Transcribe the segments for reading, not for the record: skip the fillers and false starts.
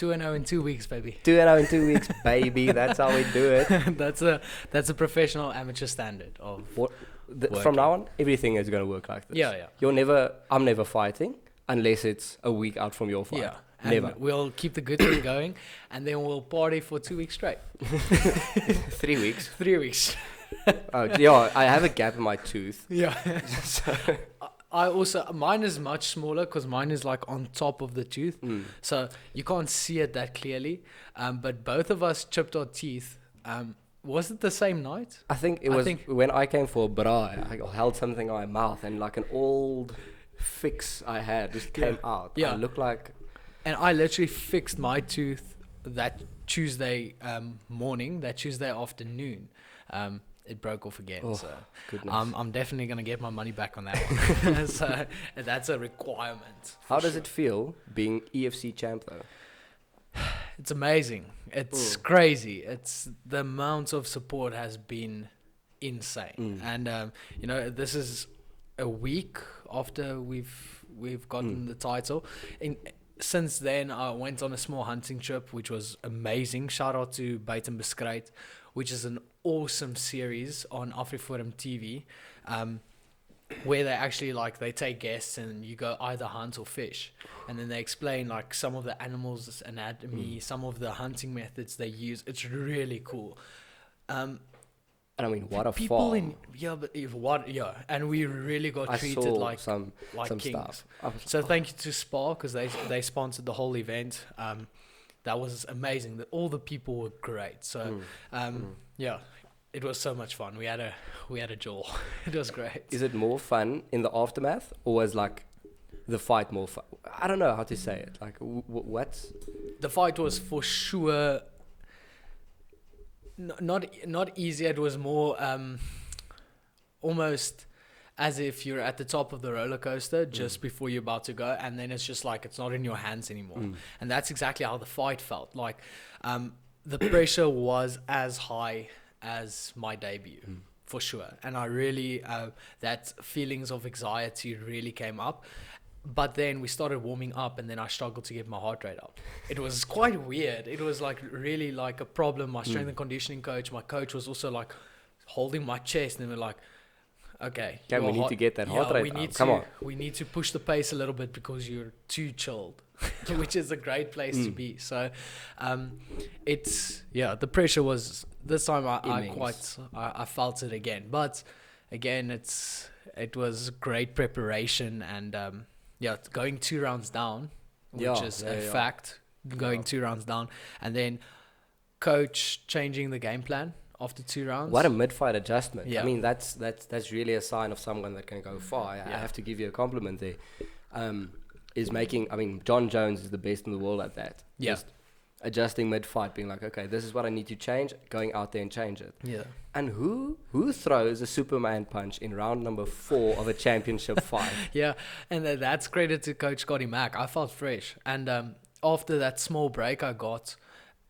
2-0 in 2 weeks, baby. 2-0 in 2 weeks, baby. That's how we do it. that's a professional amateur standard of From now on, everything is going to work like this. Yeah. I'm never fighting unless it's a week out from your fight. Yeah. Never. And we'll keep the good thing going, and then we'll party for 2 weeks straight. 3 weeks. 3 weeks. Oh, yeah, I have a gap in my tooth. Yeah. So, I also, mine is much smaller because mine is like on top of the tooth. So you can't see it that clearly. But both of us chipped our teeth. Was it the same night? I think it was when I came for a braai, I held something in my mouth and like an old fix I had just came out. Yeah. I looked like... And I literally fixed my tooth that Tuesday morning, that Tuesday afternoon. It broke off again. Oh, so goodness. I'm definitely going to get my money back on that one. So that's a requirement. How does it feel being EFC champ though? It's amazing. It's crazy. It's the amount of support has been insane. And this is a week after we've gotten the title. Since then, I went on a small hunting trip, which was amazing. Shout out to Byt en Bestryd, which is an awesome series on AfriForum TV, where they actually they take guests and you go either hunt or fish, and then they explain like some of the animals' anatomy, some of the hunting methods they use. It's really cool. And I mean, what a People farm. and we really got treated saw like some kings. stuff. So thank you to Spa because they sponsored the whole event. That was amazing. All the people were great. So it was so much fun. We had a jaw. It was great. Is it more fun in the aftermath, or was like the fight more fun? I don't know how to say it. Like what? The fight was for sure not easy. It was more almost as if you're at the top of the roller coaster just before you're about to go, and then it's just like it's not in your hands anymore. And that's exactly how the fight felt. Like the pressure was as high as my debut, for sure. And I really that feelings of anxiety really came up. But then we started warming up, and then I struggled to get my heart rate up. It was quite weird. It was like really like a problem. My strength and conditioning coach, my coach was also like holding my chest, and they were like, okay, we need to get that heart rate up. Come on. We need to push the pace a little bit because you're too chilled, which is a great place to be. So the pressure was, this time I felt it again. But again, it was great preparation, and going 2 rounds down, which is a fact, going 2 rounds down, and then coach changing the game plan after 2 rounds. What a mid-fight adjustment. Yeah. I mean, that's really a sign of someone that can go far. I have to give you a compliment there. John Jones is the best in the world at that. Yeah. Just adjusting mid-fight, being like, okay, this is what I need to change, going out there and change it. Yeah. And who throws a Superman punch in round number 4 of a championship fight? Yeah, and that's credit to Coach Scotty Mack. I felt fresh. And after that small break I got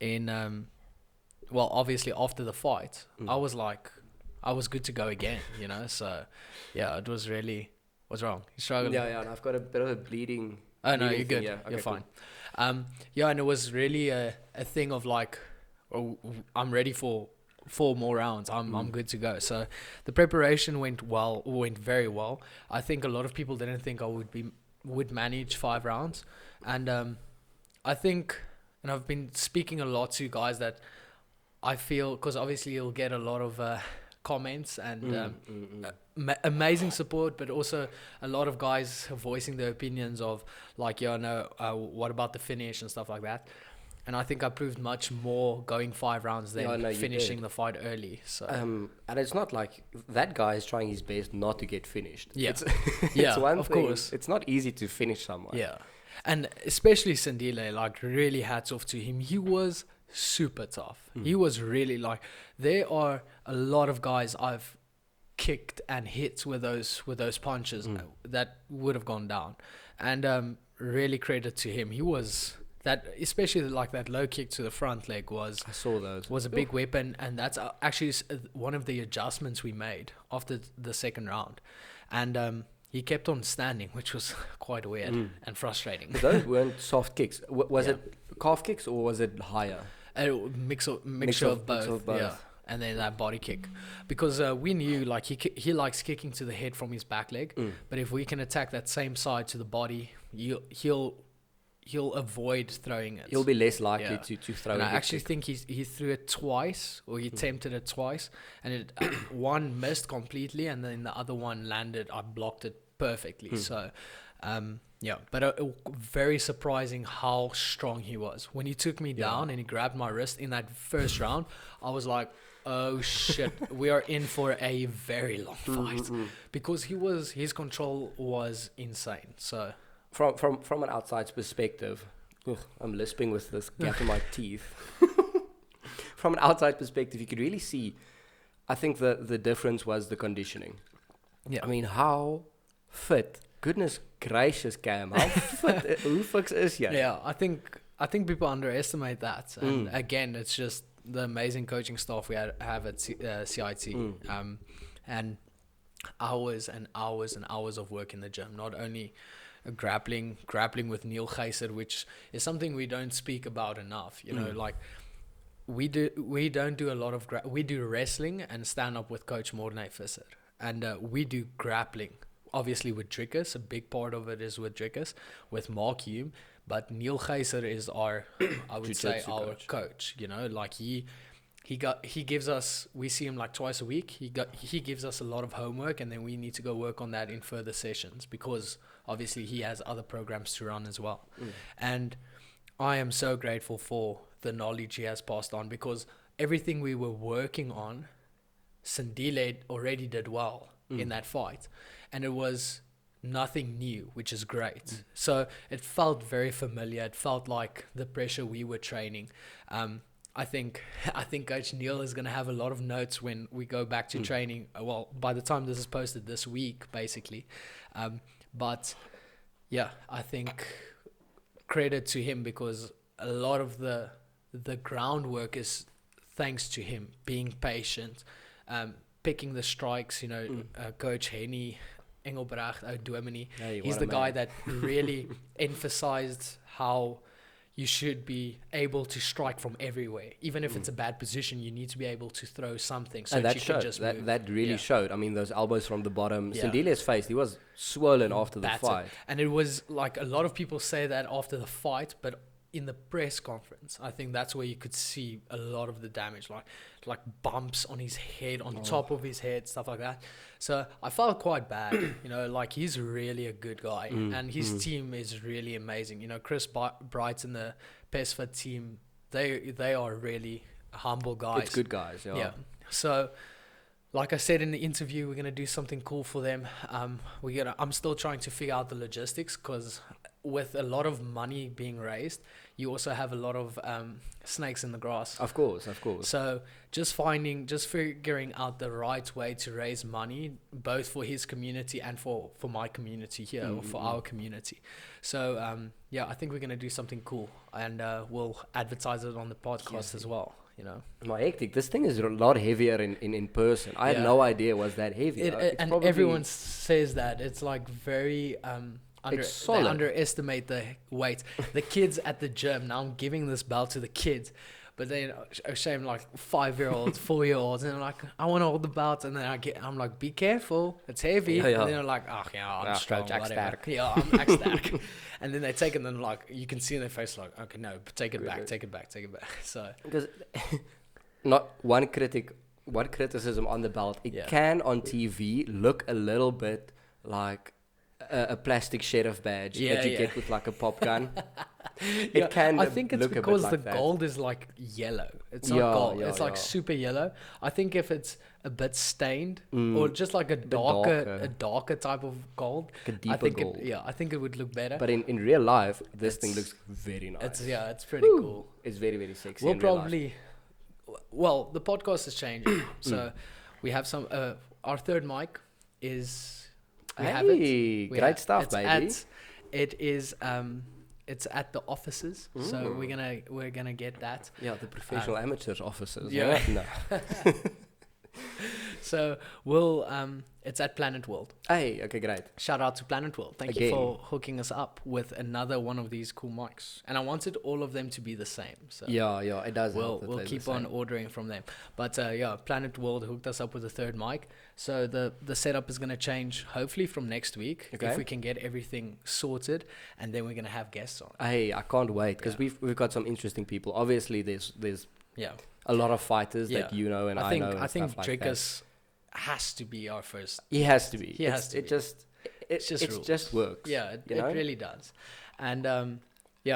in, obviously after the fight, I was good to go again, So, it was really, what's wrong? You struggling? Yeah, and I've got a bit of a bleeding. Oh, no, you're thing. good. Yeah, okay, you're fine. Cool. And it was really a thing of like, I'm ready for 4 more rounds. I'm good to go. So the preparation went very well. I think a lot of people didn't think I would manage 5 rounds. And I think, and I've been speaking a lot to guys that I feel, because obviously you'll get a lot of comments and amazing support, but also a lot of guys voicing their opinions of like, what about the finish and stuff like that. And I think I proved much more going 5 rounds than finishing the fight early. So and it's not like that guy is trying his best not to get finished. Yeah, it's one of thing. course. It's not easy to finish someone. Yeah, and especially Sandile, like really hats off to him. He was super tough. He was really like, there are a lot of guys I've kicked and hit with those punches that would have gone down, and really credit to him. He was that, especially like that low kick to the front leg I saw those, was a big weapon, and that's actually one of the adjustments we made after the second round, and he kept on standing, which was quite weird and frustrating. But those weren't soft kicks. Was it calf kicks, or was it higher? A mixture of both. Yeah. And then that body kick, because we knew like he likes kicking to the head from his back leg, but if we can attack that same side to the body, he'll avoid throwing it. He'll be less likely to throw it. And I actually think he threw it twice, or he attempted it twice, and it one missed completely, and then the other one landed. I blocked it perfectly. So, but very surprising how strong he was. When he took me down and he grabbed my wrist in that first round, I was like, oh shit, we are in for a very long fight, because his control was insane. So from an outside's perspective, I'm lisping with this gap in my teeth. From an outside perspective, you could really see, I think the difference was the conditioning. Yeah. I mean, how fit, goodness gracious, Cam, how fit, hoe fix is jy? Yeah, I think people underestimate that. And again, it's just the amazing coaching staff we have at CIT, and hours and hours and hours of work in the gym. Not only grappling with Neil Geyser, which is something we don't speak about enough. You know, like we don't do a lot of we do wrestling and stand up with Coach Mornay Visser, and we do grappling. Obviously with Drickus, a big part of it is with Drickus, with Mark Hume. But Neil Geyser is our, I would say, our coach. You know, like he gives us. We see him like twice a week. He gives us a lot of homework, and then we need to go work on that in further sessions, because obviously he has other programs to run as well. And I am so grateful for the knowledge he has passed on, because everything we were working on, Sandile already did well in that fight, and it was nothing new, which is great. So it felt very familiar. It felt like the pressure we were training. I think Coach Neil is going to have a lot of notes when we go back to training. Well, by the time this is posted this week, basically. But yeah, I think credit to him, because a lot of the groundwork is thanks to him being patient, picking the strikes. You know, Coach Henny Engelbracht out Dominee. He's the guy that really emphasized how you should be able to strike from everywhere. Even if it's a bad position, you need to be able to throw something. So and that you showed. can just move. That really showed. I mean, those elbows from the bottom. Sandile's face, he was swollen after the fight. And it was like, a lot of people say that after the fight, but in the press conference, I think that's where you could see a lot of the damage, like bumps on his head, on top of his head, stuff like that. So I felt quite bad, you know, like he's really a good guy, and his team is really amazing. You know, Chris Bright and the PESFA team, they are really humble guys. It's good guys, yeah. So, like I said in the interview, we're gonna do something cool for them. I'm still trying to figure out the logistics, because with a lot of money being raised, you also have a lot of snakes in the grass. Of course. So just figuring out the right way to raise money, both for his community and for my community here, or for our community. So I think we're going to do something cool, and we'll advertise it on the podcast as well. You know, my hectic. This thing is a lot heavier in person. I had no idea it was that heavy. And everyone says that it's like very they underestimate the weight. The kids at the gym, now I'm giving this belt to the kids, but they shame like 5-year-olds, 4-year-olds, and they're like, I want to hold the belt, and then I'm like, be careful, it's heavy. And then they're like, I'm strong, whatever. I'm sterk. And then they take it, and then like you can see in their face like, okay, no, take it back. So because not one criticism on the belt, it can on TV look a little bit like a plastic sheriff badge that you get with like a pop gun. It can. I think it's because the gold is like yellow. It's not gold. It's like super yellow. I think if it's a bit stained or just like a darker type of gold, like a deeper gold. I think it would look better. But in real life, this thing looks very nice. It's pretty cool. It's very, very sexy. We'll probably. Well, the podcast is changing, so we have some. Our third mic is. Great stuff, baby. It's at the offices, so we're gonna get that. Yeah, the professional amateurs offices. Yeah. No. So it's at Planet World. Hey, okay, great. Shout out to Planet World. Thank you for hooking us up with another one of these cool mics. And I wanted all of them to be the same. So yeah, it does. We'll keep on ordering from them. But Planet World hooked us up with a third mic. So the setup is going to change hopefully from next week if we can get everything sorted, and then we're going to have guests on. Hey, I can't wait because we've got some interesting people. Obviously, there's a lot of fighters that you know and I know. I think Drickus has to be our first. He has to be. It just works. Yeah, it really does. And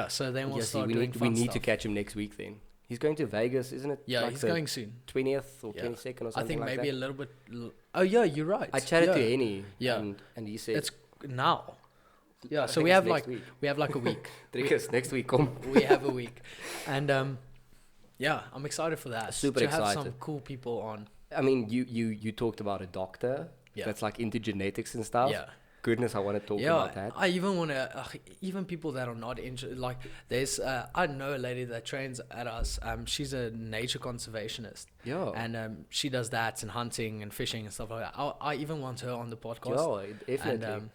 so then we'll start doing fun We need stuff. to catch him next week then. He's going to Vegas, isn't it? Yeah, he's going soon. 20th or 22nd or something like that. I think maybe a little bit. Oh yeah, you're right. I chatted to Henny. And he said it's now. Yeah, so we have like a week. Drickus, next week, come. We have a week, and I'm excited for that. Super to excited. Have some cool people on. I mean, you talked about a doctor that's like into genetics and stuff. Yeah. Goodness, I want to talk about that. I even want to, even people that are not interested, like there's, I know a lady that trains at us. She's a nature conservationist. Yeah. And she does that and hunting and fishing and stuff like that. I even want her on the podcast. Yeah, definitely. And,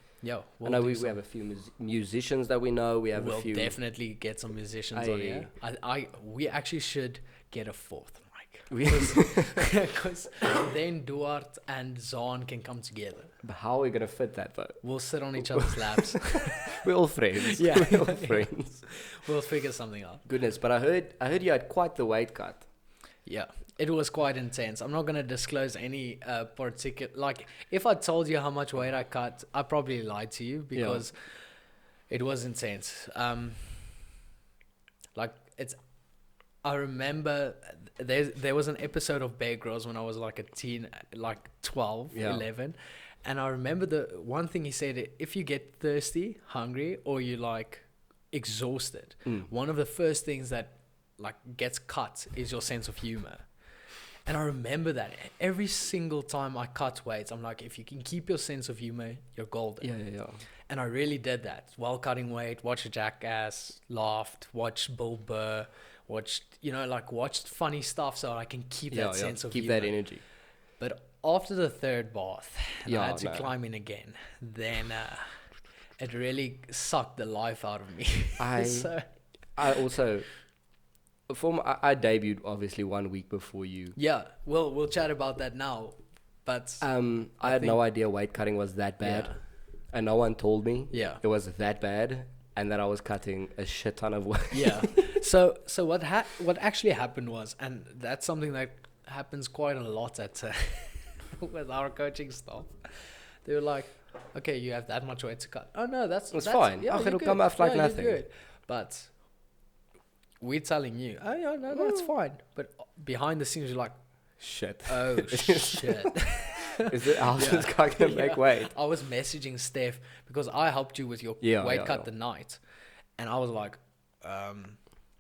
I know we have a few musicians that we know. We'll definitely get some musicians on here. We actually should get a fourth mic. Because then Duarte and Zahn can come together. But how are we going to fit that though? We'll sit on each other's laps. We're all friends. Yeah. We're all friends. We'll figure something out. Goodness, but I heard you had quite the weight cut. Yeah. It was quite intense. I'm not going to disclose any particular... Like, if I told you how much weight I cut, I probably lied to you because it was intense. I remember there was an episode of Bear Grylls when I was like a teen, like 12, 11. And I remember the one thing he said, if you get thirsty, hungry, or you like exhausted, one of the first things that like gets cut is your sense of humor. And I remember that every single time I cut weight, I'm like, if you can keep your sense of humor, you're golden. Yeah. And I really did that while cutting weight, watched Jackass, laughed, watched Bill Burr, watched funny stuff so I can keep that sense of humor. Keep that energy. But after the third bath, and I had to climb in again, then it really sucked the life out of me. I also... I debuted obviously 1 week before you. Yeah, we'll chat about that now, but I had no idea weight cutting was that bad, and no one told me it was that bad, and that I was cutting a shit ton of weight. Yeah. So what actually happened was, and that's something that happens quite a lot at with our coaching staff. They were like, "Okay, you have that much weight to cut. Oh no, that's fine. Yeah, it'll come off like nothing." You're good. But we're telling you, oh yeah, no, that's fine. But behind the scenes, you're like, shit. Oh shit. Is it Alton's guy gonna make weight? I was messaging Steph because I helped you with your weight cut the night, and I was like,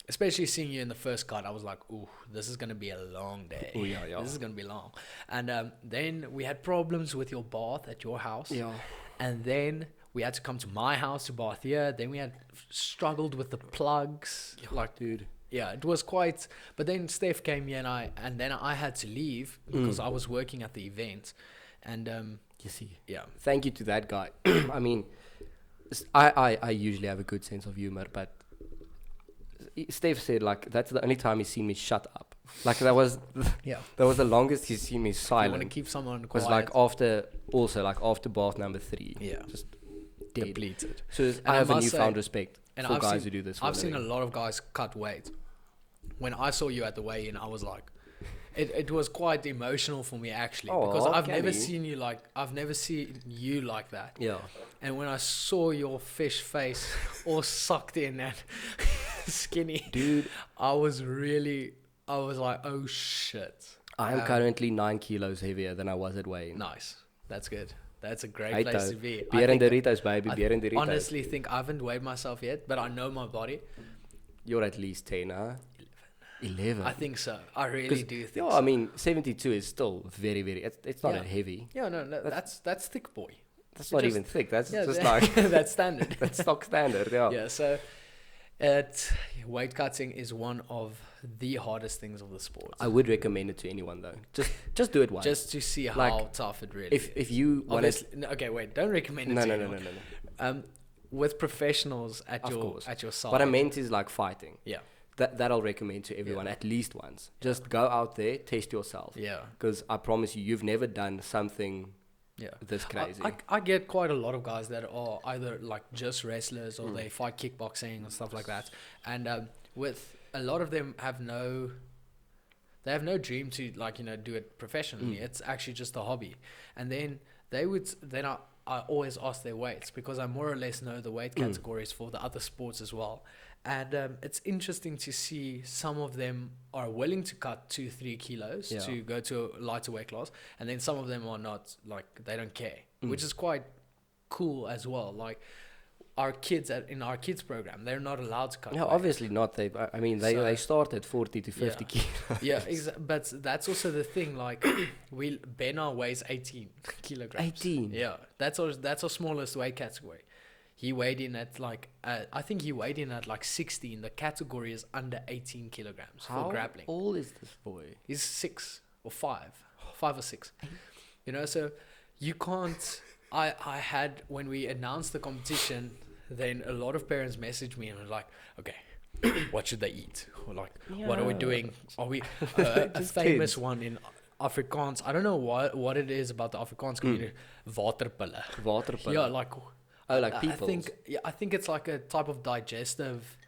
especially seeing you in the first cut, I was like, ooh, this is gonna be a long day. Ooh, yeah. This is gonna be long. And then we had problems with your bath at your house. Yeah. And then we had to come to my house to bath here. Then we had struggled with the plugs. Dude. Yeah, it was quite... But then Steph came here and then I had to leave because I was working at the event. And... you see. Yeah. Thank you to that guy. I mean, I usually have a good sense of humor, but Steph said, like, that's the only time he's seen me shut up. Like, that was... that was the longest he's seen me silent. You want to keep someone quiet. Because, like, after bath number 3. Yeah. Just dead. Depleted. So I have a newfound respect for guys who do this. I've seen a lot of guys cut weight. When I saw you at the weigh-in, I was like, it was quite emotional for me actually, because I've never seen you like that. Yeah. And when I saw your fish face all sucked in and skinny, dude, I was like, oh shit. I'm currently 9 kilos heavier than I was at weigh-in. Nice. That's good. That's a great place to be. Beer and Doritos, baby. Beer and Doritos. I honestly think I haven't weighed myself yet, but I know my body. You're at least 10, huh? 11. I think so. I really do think so. I mean, 72 is still very, very... It's not that heavy. Yeah, no, that's thick, boy. That's not even thick. That's just like... that's standard. That's stock standard, yeah. Yeah, so Weight cutting is one of the hardest things of the sport. I would recommend it to anyone though. Just do it once. Just to see how tough it really is. If you want to... Okay, wait. Don't recommend it to anyone. No. With professionals at your side. What I meant is like fighting. Yeah. That I'll recommend to everyone at least once. Just go out there, test yourself. Yeah. Because I promise you've never done something this crazy. I get quite a lot of guys that are either like just wrestlers or they fight kickboxing and stuff like that. And with a lot of them have no dream to do it professionally. It's actually just a hobby. And then I always ask their weights because I more or less know the weight categories for the other sports as well. And it's interesting to see some of them are willing to cut 2-3 kilos to go to a lighter weight class, and then some of them are not, like they don't care, which is quite cool as well. Like our kids in our kids program, they're not allowed to cut. No, weight. Obviously not. They start at 40 to 50 kilos. Yeah, but that's also the thing. Like Bena weighs 18 kilograms. 18. Yeah, that's our smallest weight category. He weighed in at I think he weighed in at 16. The category is under 18 kilograms for grappling. How old is this boy? He's 6 or 5 or 6. So you can't. I had, when we announced the competition, then a lot of parents messaged me and were like, okay, what should they eat? Or what are we doing? Are we a famous one in Afrikaans? I don't know what it is about the Afrikaans community. Waterpille. Waterpille. Yeah, people. I think it's like a type of digestive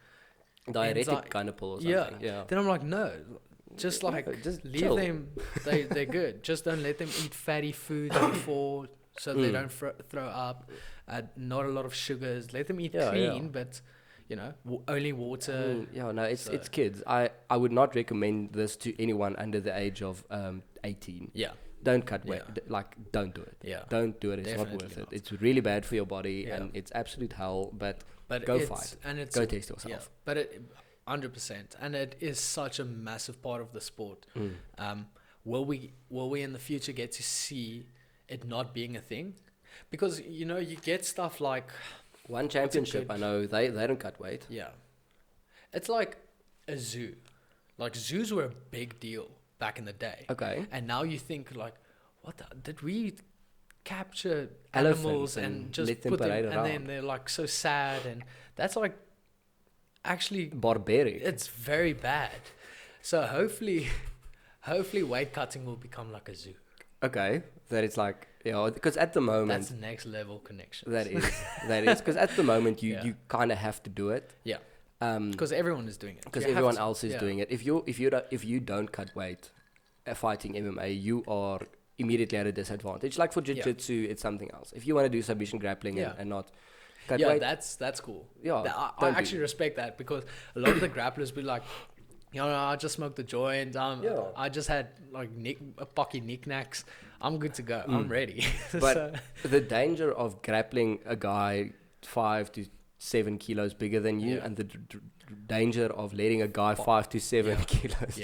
diuretic kind of pill or something. Yeah. Then I'm like, no, just leave chill. Them. They're good. Just don't let them eat fatty foods before, so they don't throw up. Not a lot of sugars. Let them eat clean, but only water. It's kids. I would not recommend this to anyone under the age of 18. Yeah. Don't cut weight. Don't do it. Yeah. Don't do it. It's not worth it. It's really bad for your body and it's absolute hell. But go fight. And go test yourself. Yeah. But 100%. And it is such a massive part of the sport. Will we in the future get to see it not being a thing? Because you get stuff like one championship. I know they don't cut weight. Yeah. It's like a zoo. Like zoos were a big deal back in the day. Okay. And now you think did we capture animals and just put them around. And then they're so sad, and that's actually barbaric. It's very bad. So hopefully weight cutting will become like a zoo. Okay. That it's because at the moment that's next level connection. That is because at the moment you kind of have to do it. Yeah. Because everyone is doing it. Because everyone else is doing it. If you don't cut weight, fighting MMA, you are immediately at a disadvantage. Like for jiu-jitsu, it's something else. If you want to do submission grappling and not cut weight, that's cool. Yeah, I actually respect that, because a lot of the grapplers be like, I just smoked the joint. I just had a pocky knickknacks. I'm good to go. I'm ready. But the danger of grappling a guy 5 to 7 kilos bigger than you, and the danger of letting a guy 5 to 7 kilos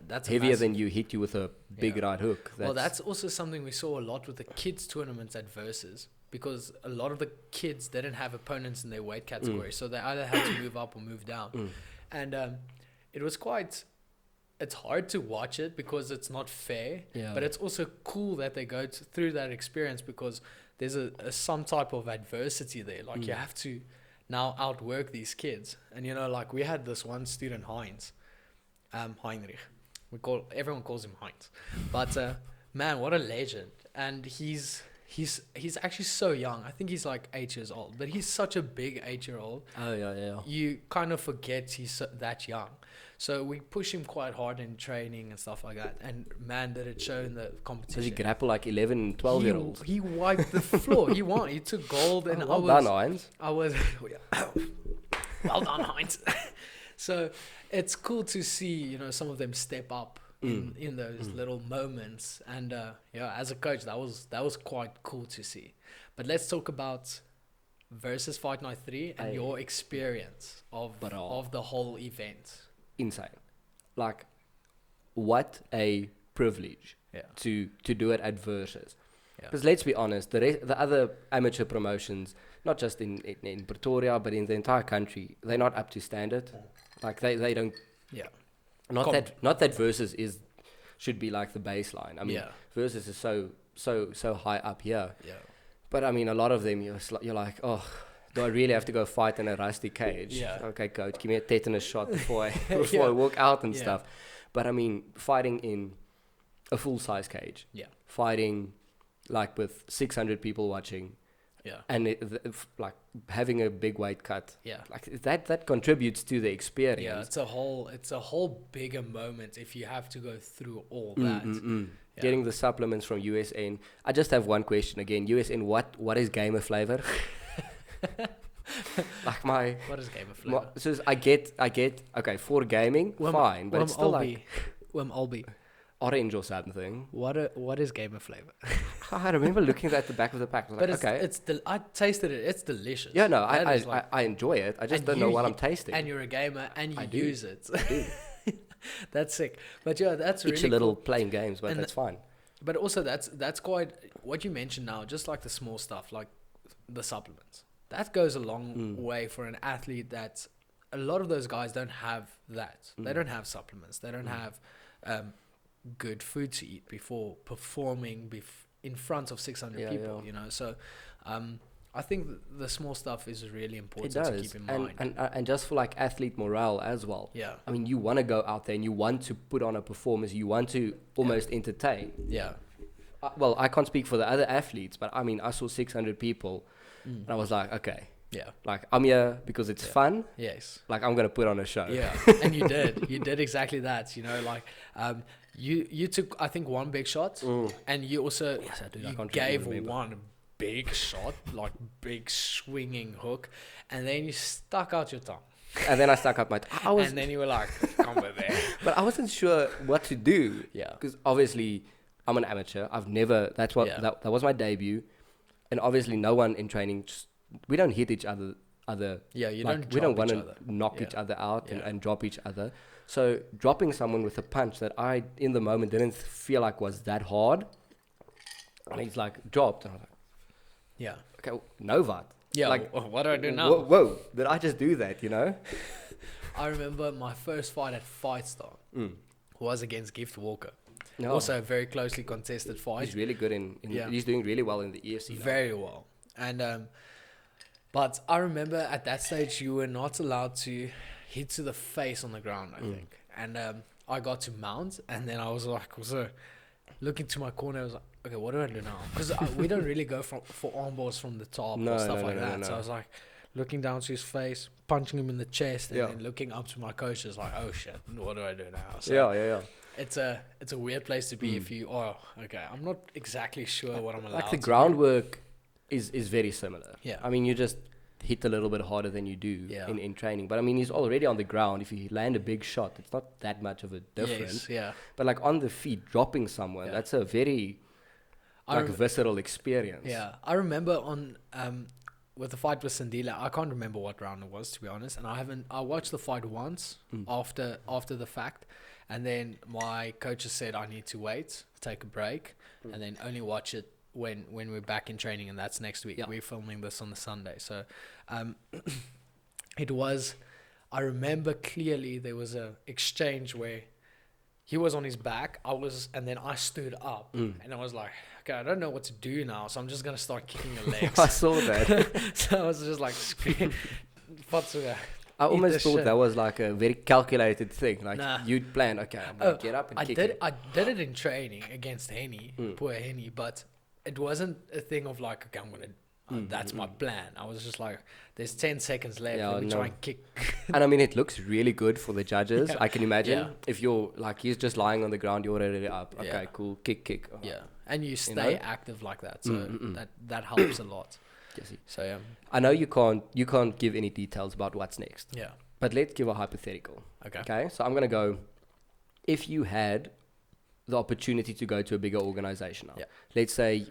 that's heavier than you hit you with a big right hook. That's also something we saw a lot with the kids tournaments at Versus, because a lot of the kids didn't have opponents in their weight category, so they either had to move up or move down. And it was it's hard to watch it because it's not fair, but it's also cool that they go through that experience, because there's some type of adversity there. You have to now outwork these kids. And we had this one student, Heinrich. Everyone calls him Heinz, but man, what a legend! And he's actually so young. I think he's 8 years old, but he's such a big 8-year-old. Oh yeah. You kind of forget he's that young. So we push him quite hard in training and stuff like that. And man, did it show in the competition. Does he grapple 11 and 12-year-olds? He wiped the floor. He won. He took gold. And well done, Heinz. Well done, Heinz. So it's cool to see, some of them step up in those little moments. And as a coach, that was quite cool to see. But let's talk about Versus Fight Night 3 and your experience of the whole event. Insane. What a privilege to do it at Versus. Because let's be honest, the other amateur promotions, not just in Pretoria, but in the entire country, they're not up to standard. Like they don't. Yeah. Not that Versus should be like the baseline. I mean, Yeah. Versus is so high up here. Yeah. But I mean, a lot of them you're like, oh, do I really have to go fight in a rusty cage? Yeah. Okay, coach, give me a tetanus shot before I walk out and Yeah. stuff. But I mean, fighting in a full size cage. Yeah. Fighting like with 600 people watching. Yeah. And like having a big weight cut. Yeah. Like that contributes to the experience. Yeah, it's a whole bigger moment if you have to go through all that. Yeah. Getting the supplements from USN. I just have one question again. USN, what is gamer flavor? Like what is gamer flavor? So I get okay for gaming, fine, but it's still like Albi. Orange or something. What is gamer flavor? I remember looking at the back of the pack. I was But like, okay. I tasted it. It's delicious. Yeah, no, That is like- I enjoy it. I just and don't know you- what I'm tasting. And you're a gamer and I you do. use it. I do. That's sick. But yeah, that's really Itch a little cool. playing games, but And that's fine. But also that's quite what you mentioned now. Just like the small stuff, like the supplements. That goes a long way for an athlete. That a lot of those guys don't have that. They don't have supplements. They don't have good food to eat before performing in front of 600 people. Yeah. You know, so I think the small stuff is really important It to does, keep in mind. and just for like athlete morale as well. Yeah. I mean, you want to go out there and you want to put on a performance. You want to almost entertain. Yeah. Well, I can't speak for the other athletes, but I mean, I saw 600 people, and I was like, okay, Yeah. like I'm here because it's fun. Yes. Like I'm gonna put on a show. Yeah, and you did exactly that. You know, like you took I think one big shot, and you also you can't gave remember. one big shot, like big swinging hook, and then you stuck out your tongue, And then I stuck up my. and then you were like, "Come with there." But I wasn't sure what to do. Yeah. Because obviously, I'm an amateur. I've never. That's what Yeah. that was my debut, and obviously, no one in training. We don't hit each other. Yeah, you Like, don't. we don't want want to knock Yeah. each other out Yeah. and drop each other. So dropping someone with a punch that I in the moment didn't feel like was that hard, and he's like dropped, and I was like, Yeah. okay, no what? Yeah. Like, What do I do now? Whoa, did I just do that? You know? I remember my first fight at Fightstar was against Gift Walker. No. Also a very closely contested fight. He's really good in Yeah. he's doing really well in the EFC now. Very well. And but I remember at that stage you were not allowed to hit to the face on the ground, I think. And I got to mount, and then I was like, also looking to my corner, I was like, okay, what do I do now? Because we don't really go for arm bars from the top No, or stuff no, like no, that. no, So no. I was like looking down to his face, punching him in the chest, and Yeah. then looking up to my coaches like, oh shit, what do I do now? So Yeah. it's a weird place to be if you okay, I'm not exactly sure what I'm allowed Like the to do. groundwork is very similar. Yeah. I mean, you just hit a little bit harder than you do Yeah. in training. But I mean, he's already on the ground. If you land a big shot, it's not that much of a difference. Yes, yeah. But like on the feet, dropping someone, Yeah. that's a very I like rem- visceral experience. Yeah, I remember on with the fight with Sandila, I can't remember what round it was, to be honest, and I watched the fight once after the fact, and then my coaches said I need to wait, take a break, and then only watch it when we're back in training, and that's next week. Yeah. We're filming this on the Sunday, so it was. I remember clearly there was a exchange where he was on his back, and then I stood up, and I was like, okay, I don't know what to do now, so I'm just gonna start kicking the legs. I saw that. So I was just like, Fatsuga. I Eat almost the thought shit. that was like a very calculated thing. Like Nah. you'd plan, okay, I'm gonna get up and I kick did him. I did it in training against Henny, poor Henny, but it wasn't a thing of like, okay, I'm gonna. That's my plan. I was just like, there's 10 seconds left. Yeah, Let me no. try and kick. And I mean, it looks really good for the judges. Yeah. I can imagine Yeah. if you're like, he's just lying on the ground, you're already up. Okay, Yeah. cool. Kick. Oh, Yeah, and you stay know? active like that, so that helps a lot. Jesse. So yeah, I know you can't give any details about what's next, yeah, but let's give a hypothetical. okay, Okay, so I'm gonna go. If you had the opportunity to go to a bigger organization now, Yeah. let's say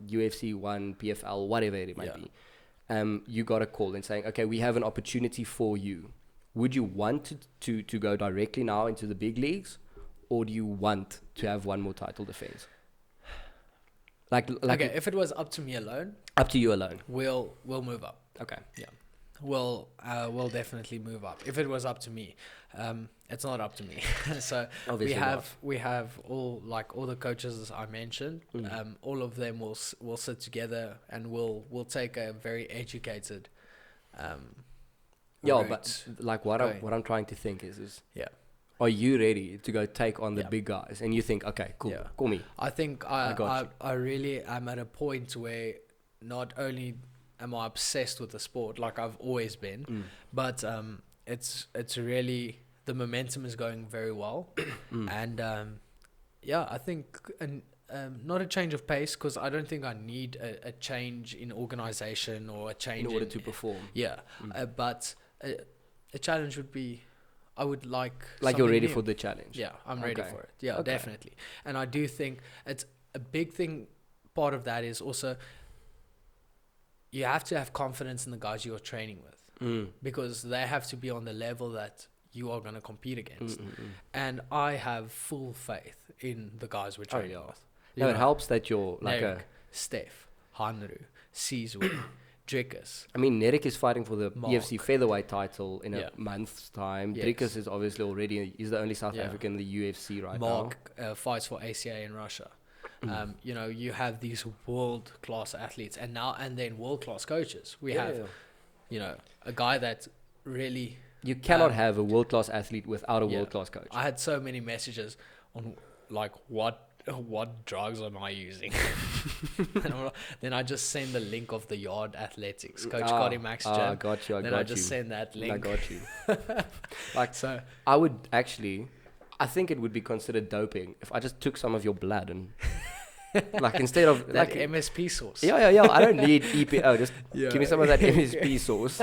UFC 1, PFL, whatever it might Yeah. be, you got a call and saying, okay, we have an opportunity for you. Would you want to go directly now into the big leagues, or do you want to have one more title defense? Like okay, if it was up to me alone, up to you alone. we'll move up. Okay. Yeah, we'll definitely move up. If it was up to me, it's not up to me. So Obviously we have all the coaches I mentioned. All of them will sit together and we'll take a very educated. Yeah, route but like what I'm trying to think is yeah. are you ready to go take on the Yeah. big guys? And you think, okay, cool, Yeah. call me. I think got I really am at a point where not only am I obsessed with the sport like I've always been, but it's really the momentum is going very well, and yeah, I think not a change of pace because I don't think I need a change in organization or a change in order to perform. Yeah, but a challenge would be. I would like you're ready new. for the challenge. Yeah, I'm ready Okay. for it. Yeah, Okay. definitely. And I do think it's a big thing. Part of that is also you have to have confidence in the guys you're training with because they have to be on the level that you are going to compete against. And I have full faith in the guys we're training with. No, it helps that you're like Nerek, Steph, Hanru, Sizwe, Drickus. I mean, Nerek is fighting for the Mark. UFC featherweight title in Yeah. a month's time. Yes. Drickus is obviously already, he's the only South Yeah. African in the UFC right Mark fights for ACA in Russia. You know, you have these world-class athletes and then world-class coaches. We now. have, you know, a guy that really... You cannot have a world-class athlete without a Yeah. world-class coach. I had so many messages on, like, what drugs am I using? Then I just send the link of the Yard Athletics, Coach Scotty Max Gym. I got you, Then I just send that link. I got you. Like, So, I would actually, I think it would be considered doping if I just took some of your blood and, like, instead of, that like, MSP source. yeah, I don't need EPO, just give me some of that MSP sauce.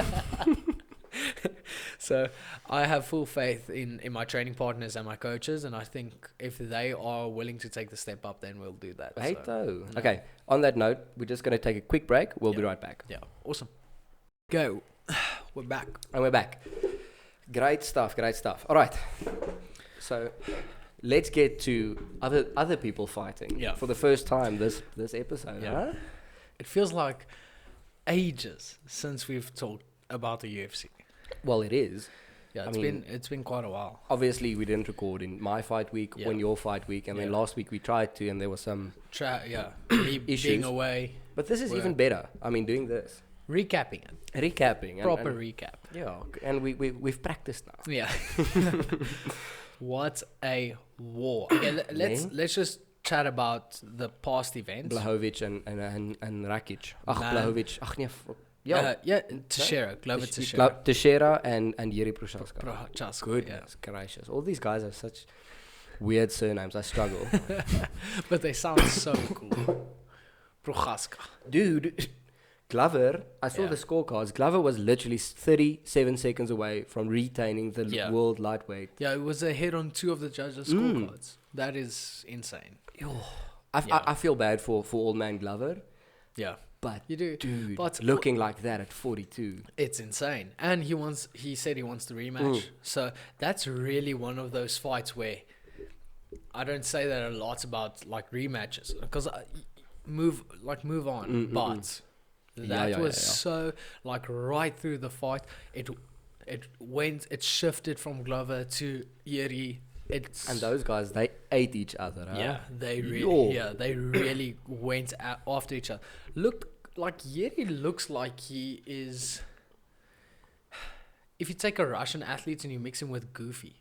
So I have full faith in my training partners and my coaches, and I think if they are willing to take the step up, then we'll do that. Right, So, though. no. Okay, on that note, we're just going to take a quick break. We'll be Yeah. right back. Yeah, awesome. Go. We're back. And we're back. Great stuff, great stuff. All right. So let's get to other people fighting. Yeah. For the first time this episode. Yeah. Huh? It feels like ages since we've talked about the UFC. Well, it is. Yeah, I mean, it's been quite a while. Obviously, we didn't record in my fight week, Yeah. when your fight week, and then Yeah. last week we tried to, and there was some. Me Issues. being away, But this is Were- even better. I mean, doing this. recapping it, Recapping. proper and, recap. yeah, and we've practiced now. Yeah. What a war. Okay, let's just chat about the past events. Blachowicz and Rakic. Ach, Man. Blachowicz. Ach, nee. Yeah. Teixeira, Glover Tish- Teixeira. Teixeira and Yuri Prochaska. Prochaska, Goodness gracious. All these guys have such weird surnames. I struggle. But they sound so cool. Prochaska. Dude, Glover, I saw Yeah. the scorecards. Glover was literally 37 seconds away from retaining the Yeah. world lightweight. Yeah, it was a hit on 2 of the judges' scorecards. That is insane. Yeah. I feel bad for old man Glover, Yeah, but you do. dude, But looking like that at 42. it's insane. And he said he wants the rematch. So that's really one of those fights where I don't say that a lot about like rematches because move on. But that was so like right through the fight. It shifted from Glover to Yuri. And those guys, they ate each other. Huh? Yeah, they Yo. really went after each other. Look, like Yuri looks like he is. If you take a Russian athlete and you mix him with Goofy,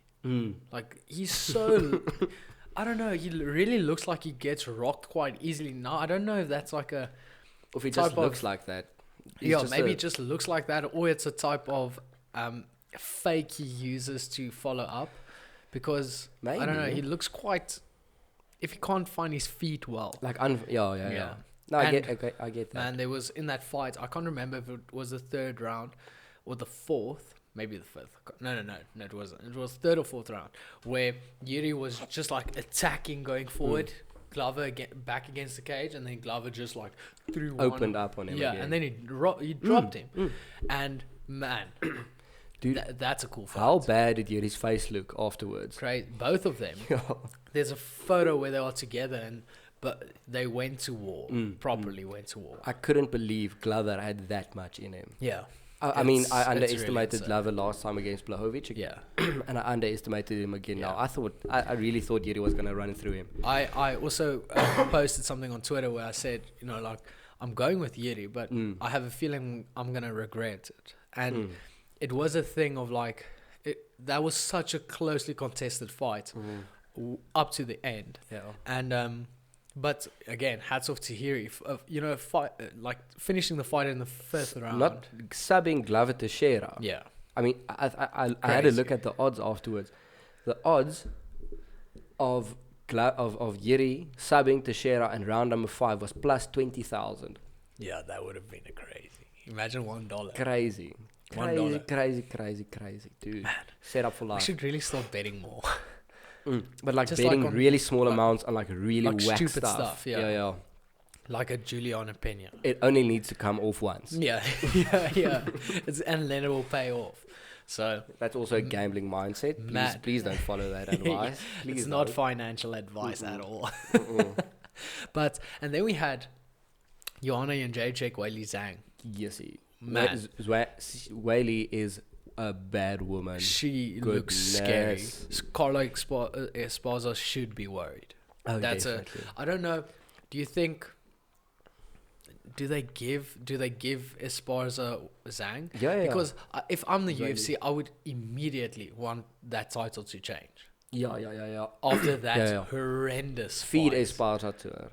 like he's so. I don't know. He really looks like he gets rocked quite easily. Now I don't know if that's like a. If he type just looks of- like that. Maybe it just looks like that, or it's a type of fake he uses to follow up. Because I don't know, Maybe. he looks quite. If he can't find his feet well, Like, yeah. No, I get that. man, there was in that fight. I can't remember if it was the 3rd round or the 4th, maybe the 5th. No, it wasn't. It was 3rd or 4th round where Yuri was just like attacking, going forward. Glover back against the cage, and then Glover just like threw Opened one. up on him. Yeah, again. and then he dropped him, and man, Dude, that's a cool fight. how bad did Yuri's face look afterwards? Great, both of them. There's a photo where they are together, and but they went to war, properly went to war. I couldn't believe Glover had that much in him. Yeah. I mean, I It's really underestimated insane. Glover last time against Blachowicz. Yeah. And I underestimated him again Yeah. now. I really thought Yuri was going to run through him. I also posted something on Twitter where I said, you know, like, I'm going with Yuri, but I have a feeling I'm going to regret it. And it was a thing of like, that was such a closely contested fight up to the end. Yeah. And, but again, hats off to Yuri. You know, like finishing the fight in the fifth round. Not subbing Glover to Shera. Yeah. I mean, I had a look at the odds afterwards. The odds of Yuri subbing to Shera in round number 5 was plus 20,000. Yeah, that would have been a crazy. Imagine $1. Crazy. $1. Crazy, dude. Man, set up for We life. should really start betting more. But like Just betting like on- really small like- amounts on like really like whack stupid stuff. stuff, yeah. Yeah. Like a Juliana Pena. It only needs to come off once. Yeah, yeah. And then it will pay off. So That's also a gambling mindset. Mad. Please don't follow that advice. Please it's not don't. financial advice at all. Mm-mm. And then we had Joanna Jędrzejczyk, Weili Zhang. Yes, he. Man. Weili is a bad woman. She looks scary. Goodness. Carla Esparza should be worried. Oh, That's definitely. I don't know. Do you think? Do they give Esparza Zhang? Yeah. Because if I'm the Exactly. UFC, I would immediately want that title to change. Yeah. After that Yeah. horrendous Feed fight. Esparza to her.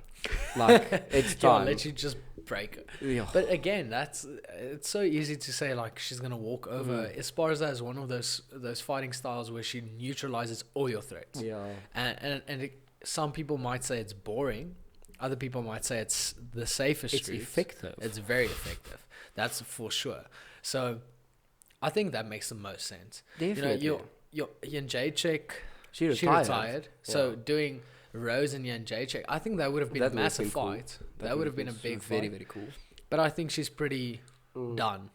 Like, it's Yeah, time. let you just break her. Yeah. But again, it's so easy to say like she's gonna walk over. Esparza is one of those fighting styles where she neutralizes all your threats. Yeah. And some people might say it's boring. Other people might say it's the safest It's route. effective. It's very effective. That's for sure. So I think that makes the most sense. Definitely. You know, your Jędrzejczyk, She she retired. So Yeah. doing Rose and Jędrzejczyk, I think that would have been That a would have massive been cool. fight. That would have been a big very, fight. very cool. But I think she's pretty done.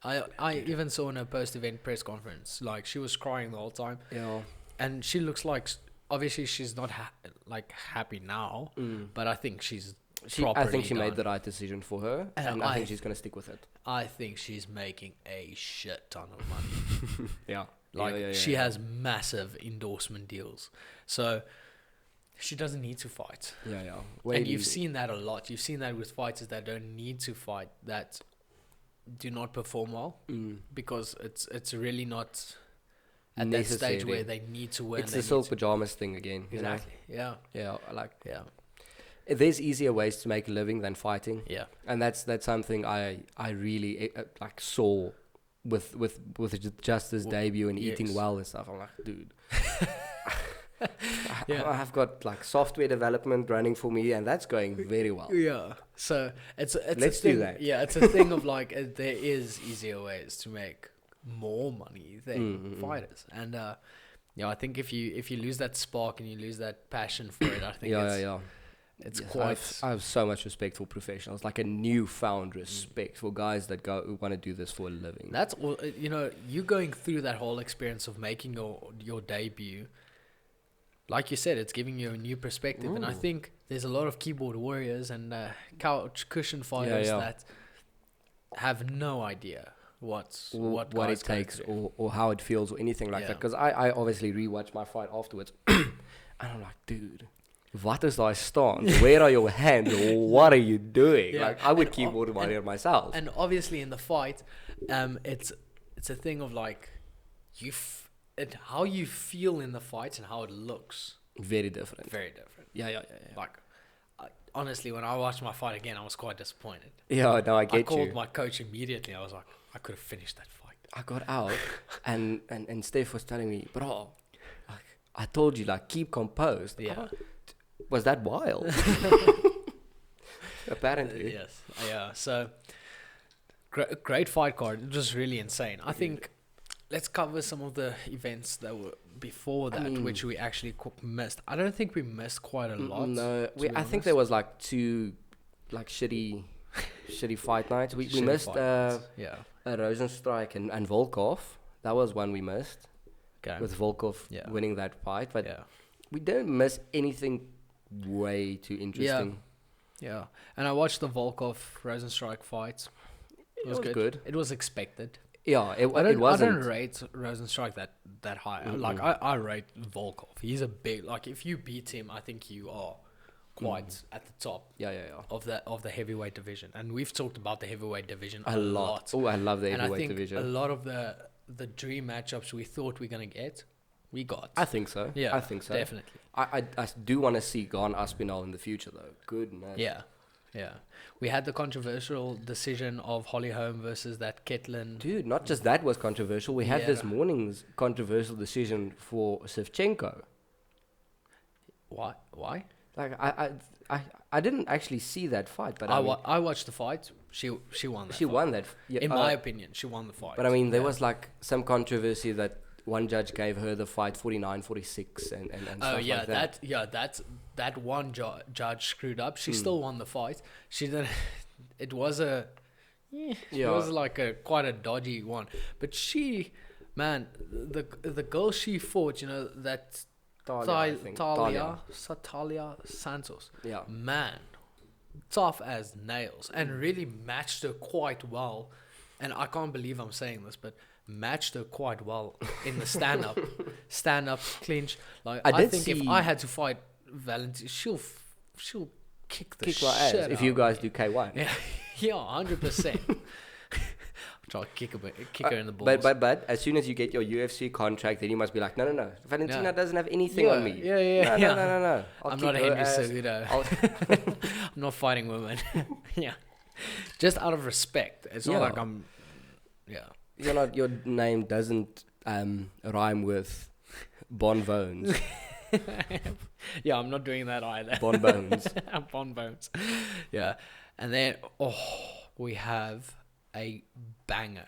I even saw in her post-event press conference, like she was crying the whole time, Yeah. and she looks like obviously she's not happy now, but I think she's I think she properly made the done. right decision for her, And and I I- think she's going to stick with it. I think she's making a shit ton of money. Yeah. Like she has massive endorsement deals, so she doesn't need to fight. Yeah. And you've seen that a lot. You've seen that with fighters that don't need to fight, that do not perform well, because it's really not at that stage Necessary. where they need to win. It's they the need silk to- pajamas thing again. you know? Exactly. Yeah. Yeah. Like Yeah. there's easier ways to make a living than fighting, Yeah. and that's something I really like saw with Justice debut and eating yes. well and stuff. I'm like, dude. Yeah. I've got like software development running for me, and that's going very well. Yeah. So it's Let's a thing, do that. Yeah, it's a thing of like there is easier ways to make more money than fighters, and I think if you lose that spark and you lose that passion for it, I think it's Yes, quite. I have so much respect for professionals, like a newfound respect for guys that who want to do this for a living. That's all. You going through that whole experience of making your debut. Like you said, it's giving you a new perspective, and I think there's a lot of keyboard warriors and couch cushion fighters that have no idea what what guys it go takes through. or how it feels or anything like that. Because I obviously rewatched my fight afterwards, and I'm like, dude, what is thy stance? Where are your hands? What are you doing? Yeah. Like I would And keyboard warrior myself. And obviously in the fight, it's a thing of like how you feel in the fight and how it looks. Very different. Very different. Yeah. Like, honestly, when I watched my fight again, I was quite disappointed. Yeah, no, I I get called you. my coach immediately. I was like, I could have finished that fight. I got out, and Steph was telling me, bro, like, I told you, like, keep composed. Yeah. Was that wild? Apparently. Yes. Yeah. So, great fight card. It was really insane. I think let's cover some of the events that were before that, which we actually missed. I don't think we missed quite a lot. No, to be I think honest. there was like two, like shitty fight nights. We Shitty missed fight nights. Yeah. a Rosenstrike and Volkov. That was one we missed Okay. with Volkov Yeah. winning that fight. But Yeah. we didn't miss anything way too interesting. Yeah. And I watched the Volkov Rosenstrike fight. It was good. It was expected. Yeah, it I wasn't. don't rate Rosenstrike that high. Like I rate Volkov. He's a big, like, if you beat him, I think you are quite at the top. Yeah. Of the heavyweight division, and we've talked about the heavyweight division a lot. Oh, I love the heavyweight division. A lot of the dream matchups we thought we were gonna get, we got. I think so. Yeah, I think so. Definitely. I do want to see Gon Aspinall in the future, though. Goodness. Yeah. We had the controversial decision of Holly Holm versus that Ketlin. Dude, not just that was controversial. We had this morning's controversial decision for Shevchenko. Why? Like I didn't actually see that fight, but I watched the fight. She won that. She won that. Yeah, in my opinion, she won the fight. But I mean, there was like some controversy that one judge gave her the fight 49-46 and stuff like that. That one judge screwed up. She still won the fight. She didn't. It was a. It was like quite a dodgy one. But she, man, the girl she fought, that Talia Santos. Yeah. Man, tough as nails, and really matched her quite well. And I can't believe I'm saying this, but matched her quite well in the stand up clinch. Like I think if I had to fight Valentina, she'll kick the shit ass out if you guys me. do K1. Yeah, 100%. Try to kick her in the balls. But as soon as you get your UFC contract, then you must be like, no. Valentina doesn't have anything on me. Yeah. No. I'm not a Henry Cejudo. I'm not fighting women. Yeah, just out of respect. It's not like I'm. Yeah. Your name doesn't rhyme with Bon Bones. Yeah, I'm not doing that either. Bon Bones. Bon Bones. Yeah, and then we have a banger.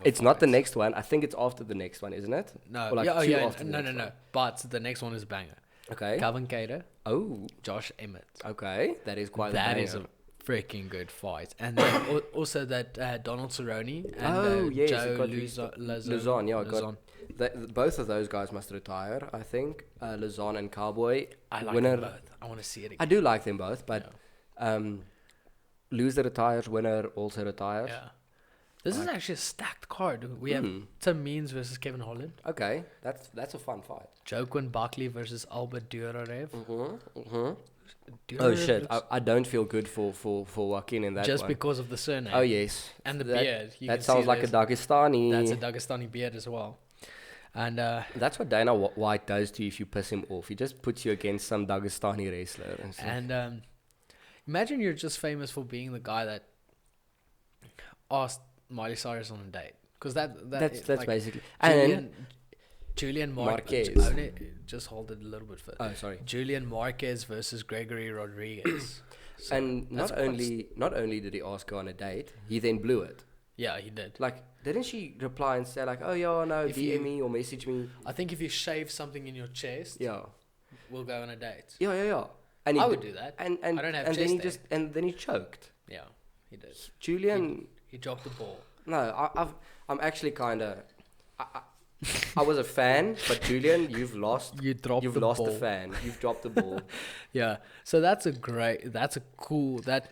It's not the next one. I think it's after the next one, isn't it? No. No. But the next one is a banger. Okay. Calvin Kattar. Oh. Josh Emmett. Okay, that is quite. That is a freaking good fight. And then also that Donald Cerrone and Joe Luzon. Both of those guys must retire, I think. Luzon and Cowboy. I like them both. I want to see it again. I do like them both, but loser retires, winner also retires. Yeah. This is actually a stacked card. We have Tim Means versus Kevin Holland. Okay, that's a fun fight. Joaquin Buckley versus Albert Durarev. Oh shit! I don't feel good for Joaquin in that just one. Because of the surname. Oh yes, and the beard. That sounds like a Dagestani. That's a Dagestani beard as well. And that's what Dana White does to you if you piss him off. He just puts you against some Dagestani wrestler. And imagine you're just famous for being the guy that asked Miley Cyrus on a date, because that's like basically Julian Marquez. Just hold it a little bit further. Oh, sorry. Julian Marquez versus Gregory Rodriguez. So and not only did he ask her on a date, he then blew it. Yeah, he did. Like, didn't she reply and say like, "Oh yeah, no, DM me or message me"? I think if you shave something in your chest, we'll go on a date. Yeah. And I would do that. And I don't have chest. Then he choked. Yeah, he did. Julian. He dropped the ball. No, I'm actually kind of. I was a fan, but Julian, you've lost. You've lost the fan. You've dropped the ball. Yeah. So that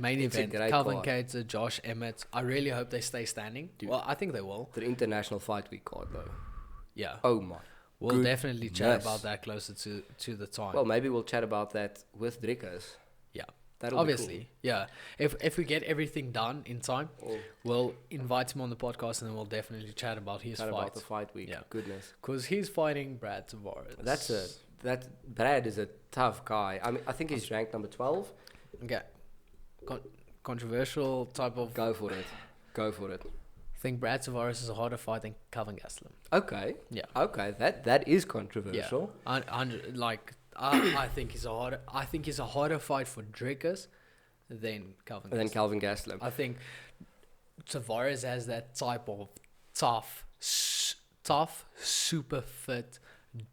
main event. Calvin Kattar, Josh Emmett. I really hope they stay standing. Dude, well, I think they will. The international fight week card, though. Yeah. Oh my. We'll definitely chat about that closer to the time. Well, maybe we'll chat about that with Drikkers. Yeah. That'll obviously be cool. Yeah, if we get everything done in time, we'll invite him on the podcast and then we'll definitely chat about his fight. About the fight week. Yeah, goodness, because he's fighting Brad Tavares. Brad is a tough guy. I mean, I think he's ranked number 12. Okay, controversial type of. Go for it. I think Brad Tavares is a harder fight than Calvin Gastelum. Okay. Yeah. Okay, that is controversial. Yeah. I think he's a harder fight for Drikkers than Calvin Gastelum. I think Tavares has that type of tough, super fit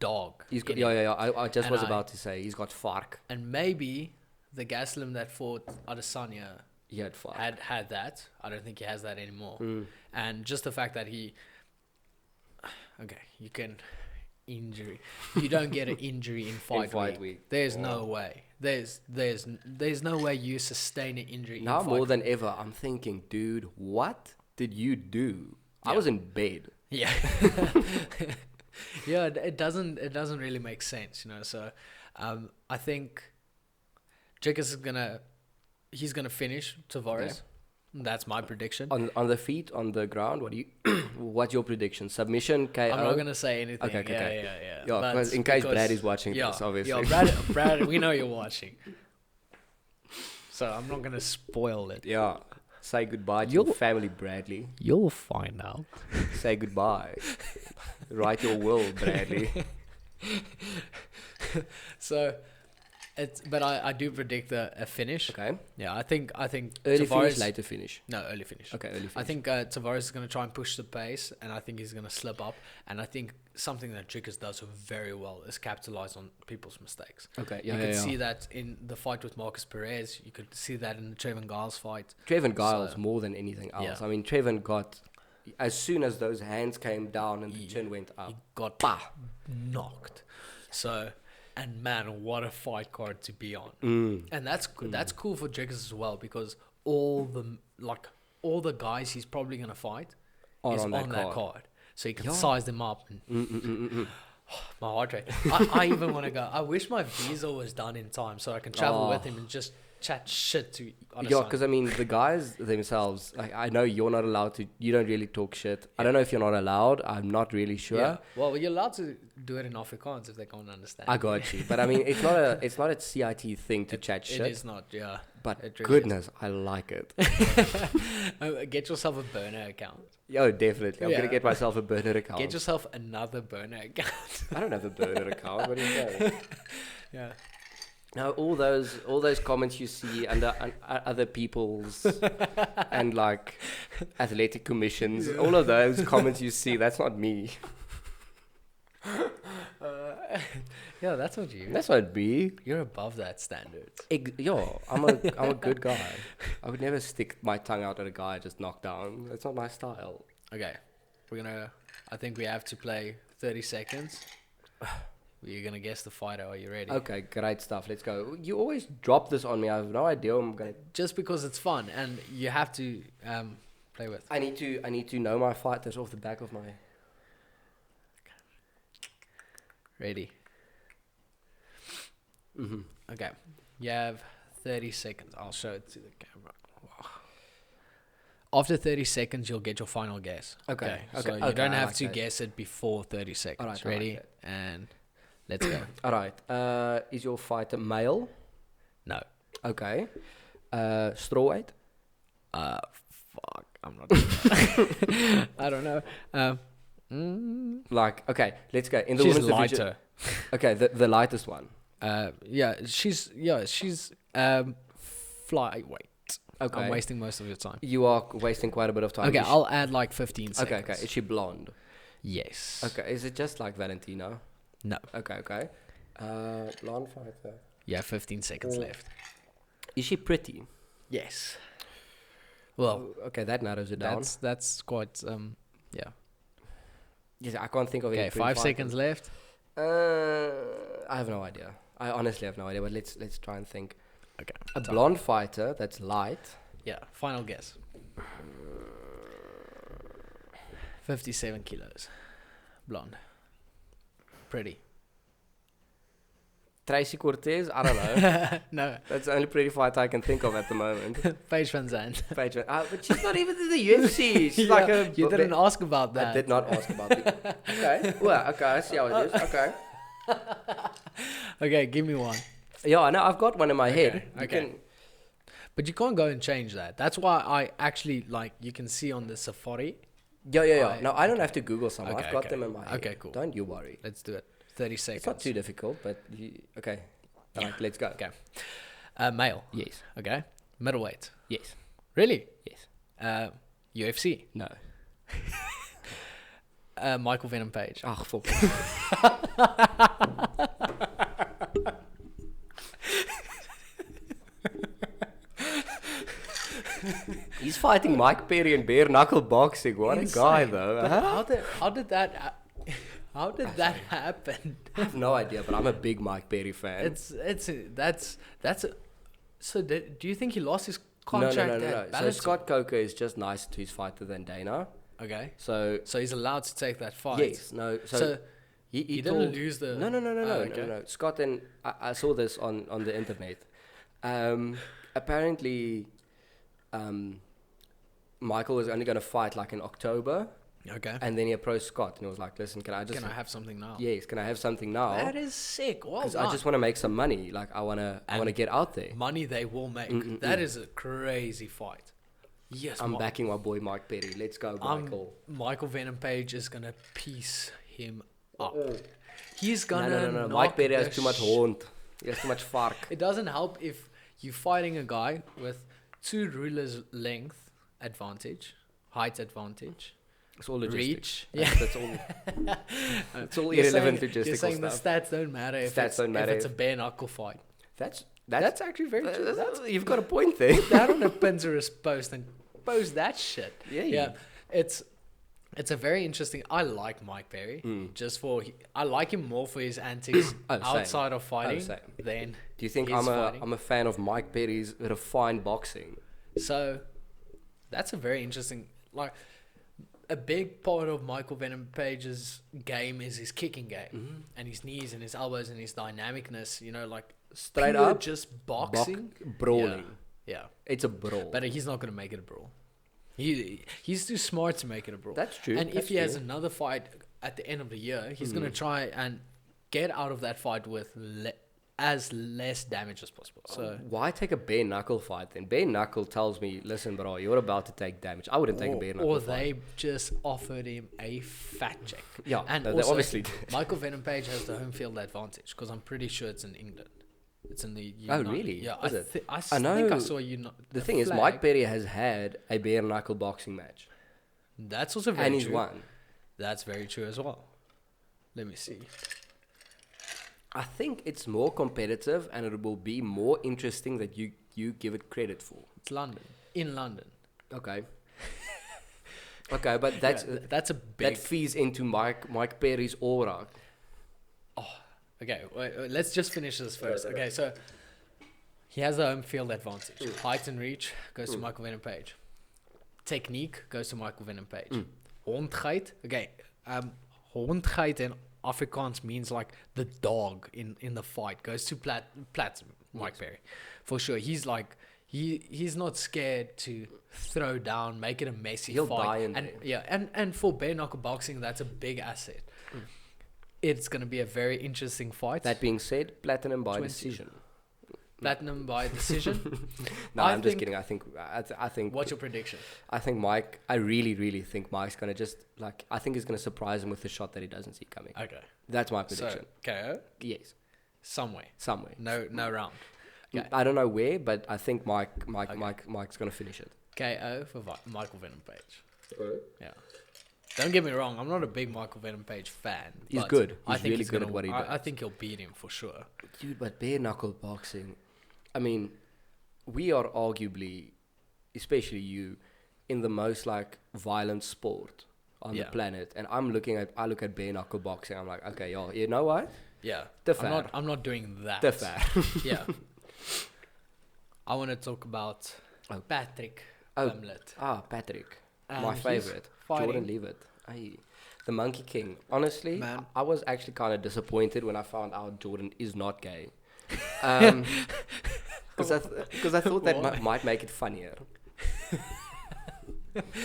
dog. He's got I just was about to say he's got Fark. And maybe the Gastelum that fought Adesanya he had Fark. Had that. I don't think he has that anymore. And just the fact that you can. Injury. You don't get an injury in fight week. There's no way. there's no way you sustain an injury. Now more than ever, I'm thinking, dude, what did you do? I was in bed. Yeah. Yeah, it doesn't really make sense, you know. So, I think Jiggers he's gonna finish Tavares. Okay. That's my prediction. On the feet, on the ground, what's your prediction? Submission, KO? I'm not gonna say anything. Okay. Yeah. Because in case Brad is watching this, obviously. Yeah, Brad, we know you're watching. So I'm not gonna spoil it. Yeah. Say goodbye to your family, Bradley. You'll find out. Say goodbye. Write your will, Bradley. So, but I do predict a finish. Okay. Yeah, I think early Tavares, finish, later finish. No, early finish. Okay, early finish. I think Tavares is going to try and push the pace, and I think he's going to slip up. And I think something that Jiggers does very well is capitalize on people's mistakes. Okay, you could see that in the fight with Marcus Perez. You could see that in the Trevin Giles fight. Trevin Giles more than anything else. Yeah. I mean, Trevin got, as soon as those hands came down and the chin went up, he got knocked. So. And man, what a fight card to be on! And that's cool for Jiggers as well, because all the guys he's probably gonna fight is on that card, so he can size them up. And my heart rate. I even want to go. I wish my visa was done in time so I can travel with him and just chat shit to. Yeah, because I mean the guys themselves. I know you're not allowed to. You don't really talk shit. Yeah. I don't know if you're not allowed. I'm not really sure. Yeah. Well, you're allowed to do it in Afrikaans if they can't understand. I got you, but I mean it's not a CIT thing to chat shit. It is not. Yeah. But really goodness, I like it. Get yourself a burner account. Oh, definitely. I'm gonna get myself a burner account. Get yourself another burner account. I don't have a burner account. What do you say? Yeah. Now all those comments you see under other people's and like athletic commissions, all of those comments you see, that's not me. Yeah, that's not you. That's not me. You're above that standard. I'm a good guy. I would never stick my tongue out at a guy I just knocked down. That's not my style. Okay, I think we have to play 30 seconds. You're going to guess the fighter. Are you ready? Okay, great stuff. Let's go. You always drop this on me. I have no idea what I'm going to... Just because it's fun and you have to play with. I need to know my fighters off the back of my... Ready? Mm-hmm. Okay. You have 30 seconds. I'll show it to the camera. Wow. After 30 seconds, you'll get your final guess. Okay. So you don't have to guess it before 30 seconds. All right, ready? And... let's go. All right. Is your fighter male? No. Okay. Strawweight? Fuck. I'm not sure. I don't know. Like, okay, let's go. In the she's women's lighter. Division, okay, the lightest one. She's flyweight. Okay. I'm wasting most of your time. You are wasting quite a bit of time. Okay, I'll add like 15 seconds. Okay. Is she blonde? Yes. Okay. Is it just like Valentino? No. Okay. Blonde fighter. Yeah, 15 seconds left. Is she pretty? Yes. Well, okay, that narrows it down. That's quite yeah. Yes, I can't think of it. Okay, 5 seconds left. I have no idea. I honestly have no idea, but let's try and think. Okay. A blonde fighter that's light. Yeah, final guess. 57 kilos. Blonde. Pretty. Tracy Cortez? I don't know. No. That's the only pretty fighter I can think of at the moment. Paige Van Zandt. But she's not even in the UFC. She's like a... You didn't ask about that. I did not ask about it. Okay. Well, okay. I see how it is. Okay. Okay, give me one. Yeah, no, I've got one in my head. But you can't go and change that. That's why I actually, you can see on the Safari. Yeah. No, I don't have to Google someone. I've got them in my head. Okay, cool. Don't you worry. Let's do it. 30 seconds. It's not too difficult, but... okay. All right, let's go. Okay. Male. Yes. Okay. Middleweight. Yes. Really? Yes. UFC. No. Michael Venom Page. Oh, fuck. He's fighting Mike Perry in bare knuckle boxing. What a guy, though. How did that... How did that happen? I have no idea, but I'm a big Mike Perry fan. Do you think he lost his no. contract? So Bellator? Scott Coker is just nicer to his fighter than Dana. Okay. So So he's allowed to take that fight. yes, no. So he didn't told, lose the. No, okay. no. Scott and I saw this on the internet. Apparently, Michael was only going to fight like in October, Okay. and then he approached Scott and he was like, "Listen, can I have something now? yes, can I have something now? That is sick. Well Because done. I just want to make some money. Like I want to get out there. Money they will make. That is a crazy fight. Yes, I'm backing my boy Mike Perry. Let's go, Michael. Michael Venom Page is gonna piece him up. He's gonna. No. knock Mike Perry has the too much horn. He has too much fark. It doesn't help if you're fighting a guy with 2 rulers length advantage, height advantage, It's all logistics. reach. Yeah. That's all. It's all irrelevant You're logistical saying stuff. the stats don't matter if it's a bare knuckle fight. That's actually very true. you've got a point there. That on a Pinterest post and post that shit. Yeah. It's a very interesting. I like Mike Perry. I like him more for his antics outside of fighting same. than. Do you think his fighting. I'm a fan of Mike Perry's refined boxing? So, that's a very interesting. Like, a big part of Michael Venom Page's game is his kicking game and his knees and his elbows and his dynamicness. You know, like Straight pure up, just boxing, brawling. Yeah. It's a brawl. But he's not going to make it a brawl. He's too smart to make it a brawl. That's true. And if that's he has true. another fight at the end of the year, he's going to try and get out of that fight with as less damage as possible. So Why take a bare knuckle fight then? Bare knuckle tells me, listen, bro, you're about to take damage. I wouldn't take a bare knuckle or fight. they just offered him a fat check. Yeah, and no, they also, obviously did. Michael Venom Page has the home field advantage because I'm pretty sure it's in England. It's in the Oh, really? Yeah, Is it? I I think I know saw The thing is, Mike Perry has had a bare knuckle boxing match. That's also very And he's true. won. That's very true as well. Let me see. I think it's more competitive and it will be more interesting that you give it credit for. It's London. In London. Okay. Okay, but that's That's a big. that feeds into Mike Perry's aura. Okay, wait, let's just finish this first. Okay, so he has the home field advantage. Height and reach goes to Michael Venom Page. Technique goes to Michael Venom Page. Hondheid. Okay, hondheid in Afrikaans means like the dog in the fight. Goes to Platinum, Mike Perry. For sure. He's like, he's not scared to throw down, make it a messy He'll fight. die in and there. yeah, and for bare knuckle boxing, that's a big asset. It's going to be a very interesting fight. That being said, platinum by 20. decision. Platinum by decision. No, I'm just kidding. I think What's your prediction? I think Mike. I really think Mike's gonna just I think he's gonna surprise him with a shot that he doesn't see coming. Okay. That's my prediction. So, KO? Yes, Somewhere. somewhere. No round. Okay. I don't know where, but I think Mike's gonna finish it. KO for Michael Venom Page. Yeah. Don't get me wrong. I'm not a big Michael Venom Page fan. He's but good. I He's think really good gonna, at what he does. I think he'll beat him for sure. Dude, but bare knuckle boxing. I mean, we are arguably, especially you, in the most like violent sport on the planet. And I look at bare knuckle boxing. I'm like, okay, y'all, you know what? Yeah. The fair. I'm not doing that. The fair. Yeah. I want to talk about Patrick Oh. Pimblett. Patrick. And My he's favorite. fighting- Jordan Leavitt. The Monkey King. Honestly, Man. I was actually kind of disappointed when I found out Jordan is not gay. Because I thought that might make it funnier.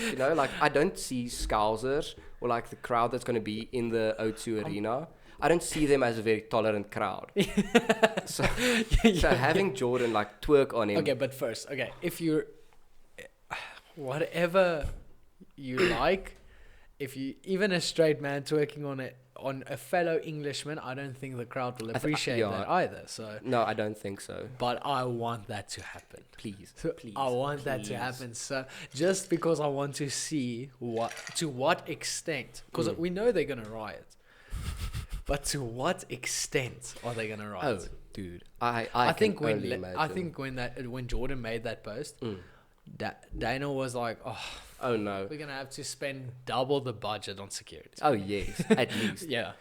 You know, like I don't see Scousers or like the crowd that's going to be in the O2 Arena. I don't see them as a very tolerant crowd. So having Jordan like twerk on him. Okay, but first, if you're whatever you like, if you even a straight man twerking on a fellow Englishman, I don't think the crowd will appreciate that either. So No, I don't think so. but I want that to happen. Please, So please. I want that to please. happen. So just because I want to see to what extent, because we know they're gonna riot, but to what extent are they gonna riot? Oh, dude, I I think can only imagine. when Jordan made that post, Dana was like, Oh no. we're gonna have to spend double the budget on security. Oh yes, at least. Yeah,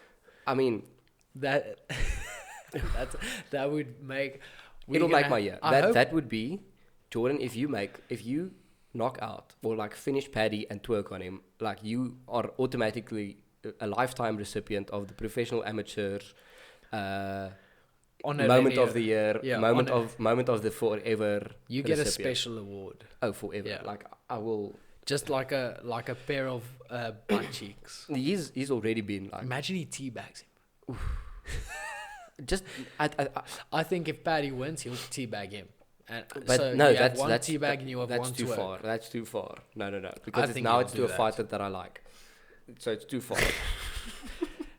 I mean, that that would make. It'll make my year. That would be, Jordan, if you knock out or like finish Paddy and twerk on him, like you are automatically a lifetime recipient of the professional amateur moment of the year, moment of the forever. You get a special award. Oh, forever! Yeah. Like I will. Just like a pair of butt cheeks. He's already been like. Imagine he teabags him. Just I think if Paddy wins, he'll teabag him. And but so no, you that's have one that's teabag and you have that's one too twerk. far. That's too far. No. Because it's to a fighter that I like. So it's too far.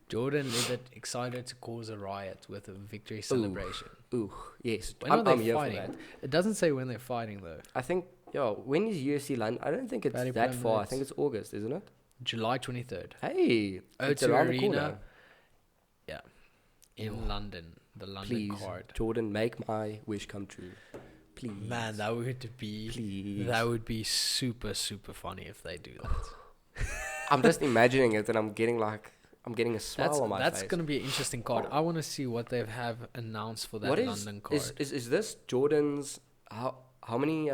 Jordan is excited to cause a riot with a victory celebration. Ooh, yes. When are they fighting? It doesn't say when they're fighting though. I think when is UFC London? I don't think it's Paddy that far. I think it's August, isn't it? July 23rd. Hey, it's O2 around the Arena. corner. Yeah. In London. The London Please, card. Jordan, make my wish come true. Please. Man, that would be super, super funny if they do that. I'm just imagining it and I'm getting a smile on my face. That's going to be an interesting card. I want to see what they have announced for that London card. Is this Jordan's... How many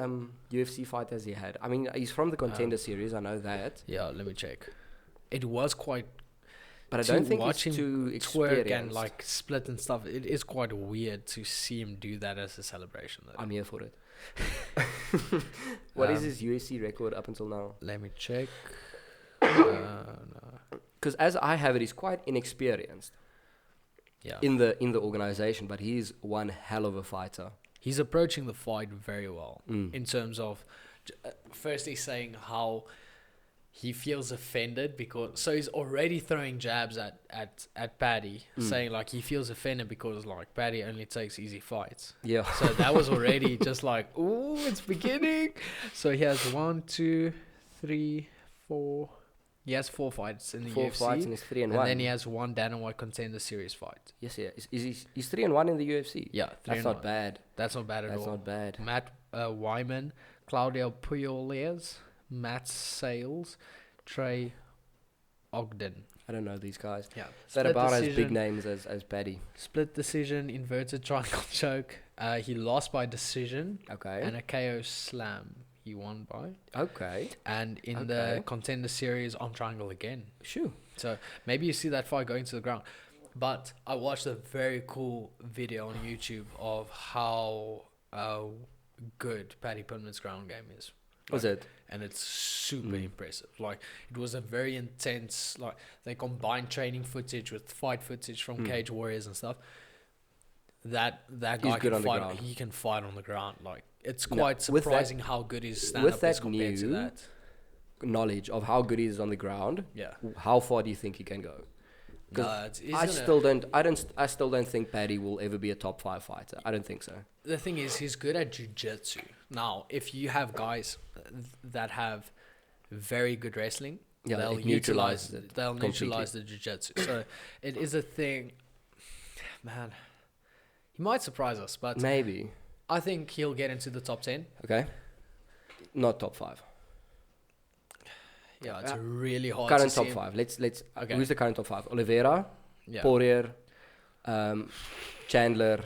UFC fights has he had? I mean, he's from the Contender Series. I know that. Yeah, let me check. It was quite... But I don't think he's too experienced. Twerk and like split and stuff. It is quite weird to see him do that as a celebration. Though. I'm here for it. What is his UFC record up until now? Let me check. Because as I have it, he's quite inexperienced. Yeah. In the organization, but he's one hell of a fighter. He's approaching the fight very well in terms of, firstly saying how he feels offended because he's already throwing jabs at Paddy, saying like he feels offended because like Paddy only takes easy fights. Yeah. So that was already just like, ooh, it's beginning. So he has 1, 2, 3, 4. He has 4 fights in the UFC. 4 fights and he's 3-1. And then he has 1 Dana White Contender Series fight. Yes, yeah. He's 3-1 in the UFC. Yeah, 3-1. That's not bad. That's not bad at all. That's not bad. Matt Wyman, Claudio Pujoles, Matt Sales, Trey Ogden. I don't know these guys. Yeah. They're about as big names as Paddy. Split decision, inverted triangle choke. He lost by decision. Okay. And a KO slam. He won by. Okay. And in the Contender Series, on triangle again. Sure. So maybe you see that fight going to the ground. But I watched a very cool video on YouTube of how good Paddy Pimblett ground game is. Was it? And it's super impressive. Like, it was a very intense, like, they combined training footage with fight footage from Cage Warriors and stuff. That guy can fight. He can fight on the ground. Like, it's quite surprising how good his stand-up is compared to that. Knowledge of how good he is on the ground. Yeah. How far do you think he can go? Because I still don't think Paddy will ever be a top 5 fighter. I don't think so. The thing is, he's good at jiu-jitsu. Now, if you have guys that have very good wrestling, they'll neutralize the jiu-jitsu. So it is a thing. Man, he might surprise us, but maybe. I think he'll get into the top 10. Okay. Not top 5. Yeah, it's really hard. Current top 5. Let's. Okay. Who's the current top 5? Oliveira, Poirier, Chandler,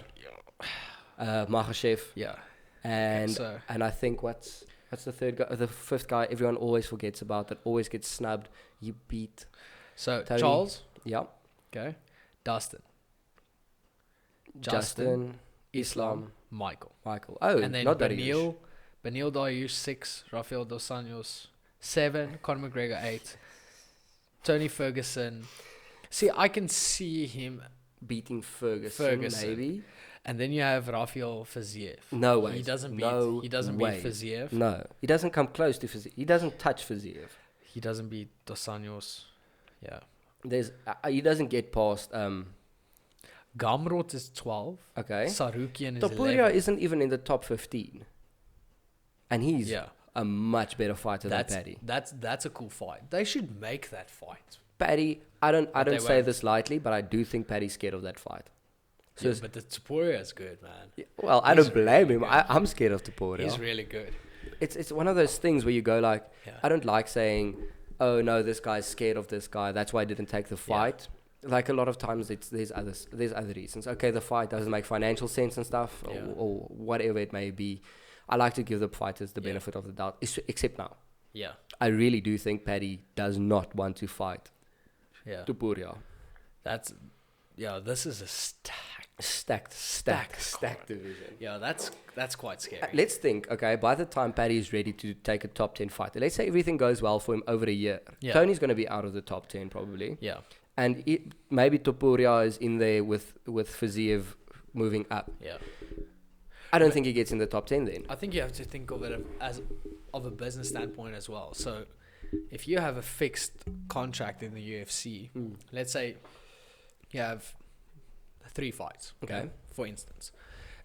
Makhachev. Yeah. And I think what's the third guy? The 5th guy everyone always forgets about, that always gets snubbed. You beat. So Tony, Charles. Yeah. Okay. Dustin. Justin. Islam. Michael. Oh, and then not Beneil Dariush 6. Rafael Dos Anjos 7. Conor McGregor 8. Tony Ferguson. See, I can see him beating Ferguson. Maybe. And then you have Rafael Fiziev. No way. He doesn't beat Fiziev. No. He doesn't come close to Fiziev. He doesn't touch Fiziev. He doesn't beat Dos Anjos. Yeah. He doesn't get past Gamrot is 12. Okay. Sarukian is Topuria 11. isn't even in the top 15. And he's a much better fighter than Paddy. That's a cool fight. They should make that fight. Paddy, I don't say this lightly, but I do think Paddy's scared of that fight. So but the Topuria is good, man. Yeah, well, I don't blame him. I'm scared of Topuria. He's really good. It's one of those things where you go like, I don't like saying, oh no, this guy's scared of this guy, that's why I didn't take the fight. like a lot of times there's other reasons. Okay, the fight doesn't make financial sense and stuff, or whatever it may be. I like to give the fighters the benefit of the doubt, except now. Yeah. I really do think Paddy does not want to fight Topuria. This is a stacked division. Yeah, that's quite scary. Let's think, okay, by the time Paddy is ready to take a top 10 fighter, let's say everything goes well for him over a year. Yeah. Tony's going to be out of the top 10 probably. Yeah. And maybe Topuria is in there with Fiziev moving up. Yeah. I don't think he gets in the top 10 then. I think you have to think of it as of a business standpoint as well. So if you have a fixed contract in the UFC, let's say you have 3 fights, okay, for instance,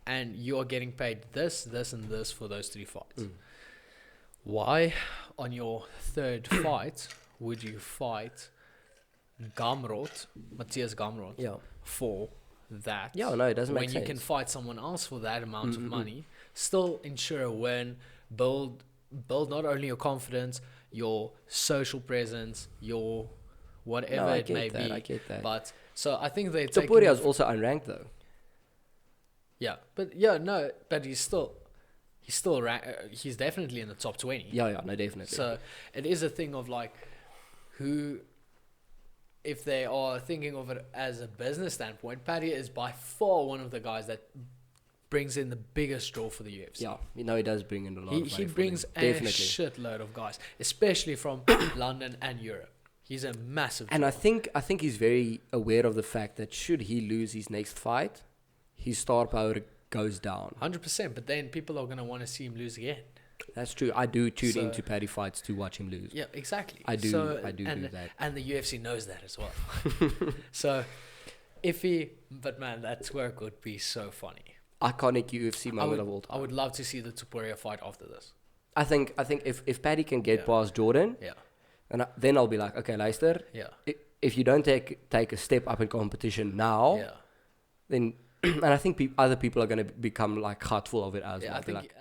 and you are getting paid this, and this for those 3 fights. Why on your third fight would you fight Matthias Gamrot for that? Yeah, no, it doesn't make sense. When you can fight someone else for that amount of money, still ensure a win, build not only your confidence, your social presence, your whatever it may be. I get that. But so I think they take. Topuria is also unranked though. Yeah, but he's still he's definitely in the top 20. Yeah, no, definitely. So it is a thing of like who. If they are thinking of it as a business standpoint, Paddy is by far one of the guys that brings in the biggest draw for the UFC. Yeah, he does bring in a lot of money. He brings a shitload of guys, especially from London and Europe. He's a massive draw. And I think he's very aware of the fact that should he lose his next fight, his star power goes down. 100%, but then people are going to want to see him lose again. That's true. I do tune into Paddy fights to watch him lose. Yeah, exactly. I do do that. And the UFC knows that as well. So, but man, that twerk would be so funny. Iconic UFC moment of all time. I would love to see the Topuria fight after this. I think if Paddy can get past Jordan, and then I'll be like, okay, luister, if you don't take a step up in competition now, then and I think other people are going to become like heartful of it as well. I think